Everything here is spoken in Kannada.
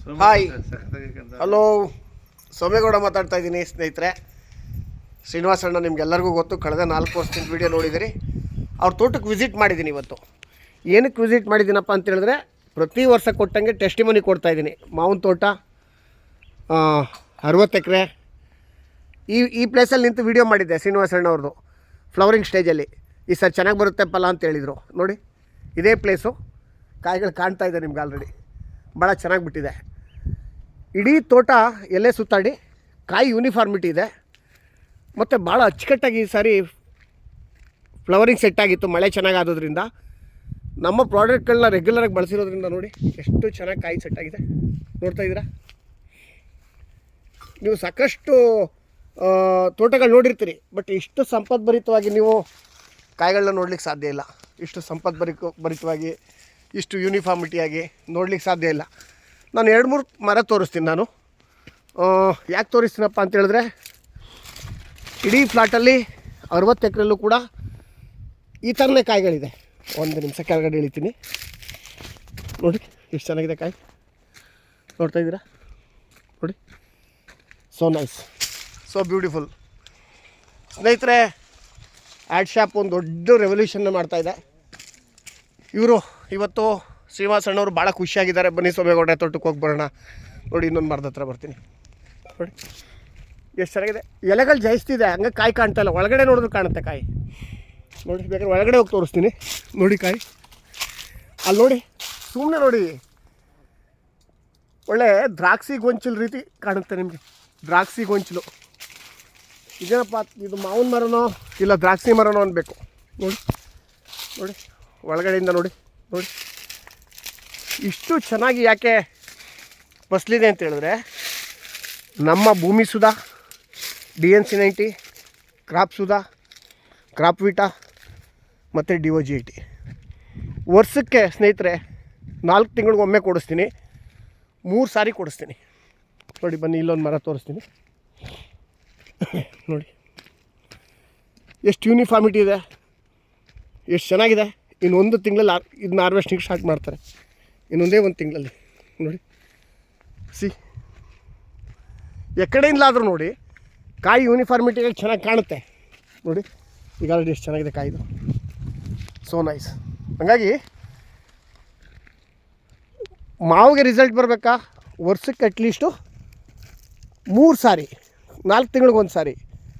ಹಾಯ್ ಹಲೋ, ಸೋಮೇಗೌಡ ಮಾತಾಡ್ತಾ ಇದ್ದೀನಿ ಸ್ನೇಹಿತರೆ. ಶ್ರೀನಿವಾಸ ಅಣ್ಣ ನಿಮ್ಗೆಲ್ಲರಿಗೂ ಗೊತ್ತು, ಕಳೆದ 4 ವರ್ಷದಿಂದ ವೀಡಿಯೋ ನೋಡಿದಿರಿ. ಅವ್ರ ತೋಟಕ್ಕೆ ವಿಸಿಟ್ ಮಾಡಿದ್ದೀನಿ. ಇವತ್ತು ಏನಕ್ಕೆ ವಿಸಿಟ್ ಮಾಡಿದ್ದೀನಪ್ಪ ಅಂತ ಹೇಳಿದ್ರೆ, ಪ್ರತಿ ವರ್ಷ ಕೊಟ್ಟಂಗೆ ಟೆಸ್ಟಿಮನಿ ಕೊಡ್ತಾಯಿದ್ದೀನಿ. ಮಾವಿನ ತೋಟ 60 ಎಕರೆ. ಈ ಪ್ಲೇಸಲ್ಲಿ ನಿಂತು ವೀಡಿಯೋ ಮಾಡಿದ್ದೆ ಶ್ರೀನಿವಾಸ ಅಣ್ಣವ್ರದ್ದು ಫ್ಲವರಿಂಗ್ ಸ್ಟೇಜಲ್ಲಿ. ಈ ಸರ್ ಚೆನ್ನಾಗಿ ಬರುತ್ತೆ ಫಲ ಅಂತ ಹೇಳಿದರು. ನೋಡಿ, ಇದೇ ಪ್ಲೇಸು. ಕಾಯಿಗಳು ಕಾಣ್ತಾ ಇದೆ ನಿಮ್ಗೆ ಆಲ್ರೆಡಿ. ಭಾಳ ಚೆನ್ನಾಗಿ ಬಿಟ್ಟಿದೆ. ಇಡೀ ತೋಟ ಎಲೆ ಸುತ್ತಾಡಿ ಕಾಯಿ ಯೂನಿಫಾರ್ಮಿಟಿ ಇದೆ. ಮತ್ತು ಭಾಳ ಅಚ್ಚುಕಟ್ಟಾಗಿ ಈ ಸಾರಿ ಫ್ಲವರಿಂಗ್ ಸೆಟ್ ಆಗಿತ್ತು, ಮಳೆ ಚೆನ್ನಾಗಿ ಆಗೋದ್ರಿಂದ. ನಮ್ಮ ಪ್ರಾಡಕ್ಟ್ಗಳನ್ನ ರೆಗ್ಯುಲರಾಗಿ ಬಳಸಿರೋದ್ರಿಂದ ನೋಡಿ ಎಷ್ಟು ಚೆನ್ನಾಗಿ ಕಾಯಿ ಸೆಟ್ ಆಗಿದೆ. ನೋಡ್ತಾ ಇದ್ದೀರಾ? ನೀವು ಸಾಕಷ್ಟು ತೋಟಗಳು ನೋಡಿರ್ತೀರಿ, ಬಟ್ ಇಷ್ಟು ಸಂಪದ್ಭರಿತವಾಗಿ ನೀವು ಕಾಯಿಗಳನ್ನ ನೋಡ್ಲಿಕ್ಕೆ ಸಾಧ್ಯ ಇಲ್ಲ. ಇಷ್ಟು ಸಂಪದ್ಭರಿತವಾಗಿ, ಇಷ್ಟು ಯೂನಿಫಾರ್ಮಿಟಿಯಾಗಿ ನೋಡ್ಲಿಕ್ಕೆ ಸಾಧ್ಯ ಇಲ್ಲ. ನಾನು 2-3 ಮರ ತೋರಿಸ್ತೀನಿ. ನಾನು ಯಾಕೆ ತೋರಿಸ್ತೀನಪ್ಪ ಅಂತ ಹೇಳಿದ್ರೆ, ಇಡೀ ಫ್ಲಾಟಲ್ಲಿ 60 ಎಕರೆಲ್ಲೂ ಕೂಡ ಈ ಥರನೇ ಕಾಯಿಗಳಿದೆ. ಒಂದು ನಿಮಿಷ ಕೆಳಗಡೆ ಇಳಿತೀನಿ. ನೋಡಿ ಎಷ್ಟು ಚೆನ್ನಾಗಿದೆ ಕಾಯಿ. ನೋಡ್ತಾ ಇದ್ದೀರಾ? ನೋಡಿ, ಸೋ ನೈಸ್, ಸೋ ಬ್ಯೂಟಿಫುಲ್. ಸ್ನೇಹಿತರೆ, ಆ್ಯಡ್ ಶಾಪ್ ಒಂದು ದೊಡ್ಡ ರೆವಲ್ಯೂಷನ್ನ ಮಾಡ್ತಾಯಿದೆ. ಇವರು ಇವತ್ತು ಶ್ರೀನಿವಾಸ ಅಣ್ಣವರು ಭಾಳ ಖುಷಿಯಾಗಿದ್ದಾರೆ. ಬನ್ನಿ ಸೋಮೇಗೌಡ ತೋಟಕ್ಕೆ ಹೋಗಿ ಬರೋಣ. ನೋಡಿ, ಇನ್ನೊಂದು ಮರದ ಹತ್ರ ಬರ್ತೀನಿ. ನೋಡಿ ಎಷ್ಟು ಚೆನ್ನಾಗಿದೆ. ಎಲೆಗಳು ಜಾಸ್ತಿದೆ, ಹಂಗೆ ಕಾಯಿ ಕಾಣ್ತಾ ಇಲ್ಲ. ಒಳಗಡೆ ನೋಡಿದ್ರು ಕಾಣುತ್ತೆ ಕಾಯಿ. ನೋಡಿ, ಬೇಕಾದ್ರೆ ಒಳಗಡೆ ಹೋಗಿ ತೋರಿಸ್ತೀನಿ. ನೋಡಿ ಕಾಯಿ ಅಲ್ಲಿ ನೋಡಿ, ಸುಮ್ಮನೆ ನೋಡಿ, ಒಳ್ಳೆ ದ್ರಾಕ್ಷಿ ಗೊಂಚಲು ರೀತಿ ಕಾಣುತ್ತೆ ನಿಮಗೆ. ದ್ರಾಕ್ಷಿ ಗೊಂಚಲು ಇದೇನಪ್ಪ, ಇದು ಮಾವಿನ ಮರನೋ ಇಲ್ಲ ದ್ರಾಕ್ಷಿ ಮರನೋ ಅನ್ಬೇಕು. ನೋಡಿ ನೋಡಿ, ಒಳಗಡೆಯಿಂದ ನೋಡಿ. ನೋಡಿ ಇಷ್ಟು ಚೆನ್ನಾಗಿ ಯಾಕೆ ಫಸಲಿದೆ ಅಂತ ಹೇಳಿದ್ರೆ, ನಮ್ಮ ಭೂಮಿ Sudha, DNC90, crop Sudha, crop vita ಮತ್ತು DOG80 ವರ್ಷಕ್ಕೆ ಸ್ನೇಹಿತರೆ 4 ತಿಂಗಳಿಗೊಮ್ಮೆ ಕೊಡಿಸ್ತೀನಿ. 3 ಸಾರಿ ಕೊಡಿಸ್ತೀನಿ. ನೋಡಿ, ಬನ್ನಿ ಇಲ್ಲೊಂದು ಮರ ತೋರಿಸ್ತೀನಿ. ನೋಡಿ ಎಷ್ಟು ಯೂನಿಫಾರ್ಮಿಟಿ ಇದೆ, ಎಷ್ಟು ಚೆನ್ನಾಗಿದೆ. ಇನ್ನೊಂದು ತಿಂಗಳಲ್ಲಿ ಇದನ್ನ ಹಾರ್ವೆಸ್ಟಿಂಗ್ ಸ್ಟಾರ್ಟ್ ಮಾಡ್ತಾರೆ. ಇನ್ನೊಂದೇ 1 ತಿಂಗಳಲ್ಲಿ ನೋಡಿ. ಎಕಡೆಯಿಂದಲಾದರೂ ನೋಡಿ ಕಾಯಿ ಯೂನಿಫಾರ್ಮಿಟಿಯಾಗಿ ಚೆನ್ನಾಗಿ ಕಾಣುತ್ತೆ. ನೋಡಿ ಈಗ ಆಲ್ರೆಡಿ ಎಷ್ಟು ಚೆನ್ನಾಗಿದೆ ಕಾಯಿದು. So nice. ಹಾಗಾಗಿ ಮಾವಿಗೆ ರಿಸಲ್ಟ್ ಬರಬೇಕಾ, ವರ್ಷಕ್ಕೆ ಅಟ್ಲೀಸ್ಟು 3 ಸಾರಿ, 4 ತಿಂಗಳಿಗೊಂದು ಸಾರಿ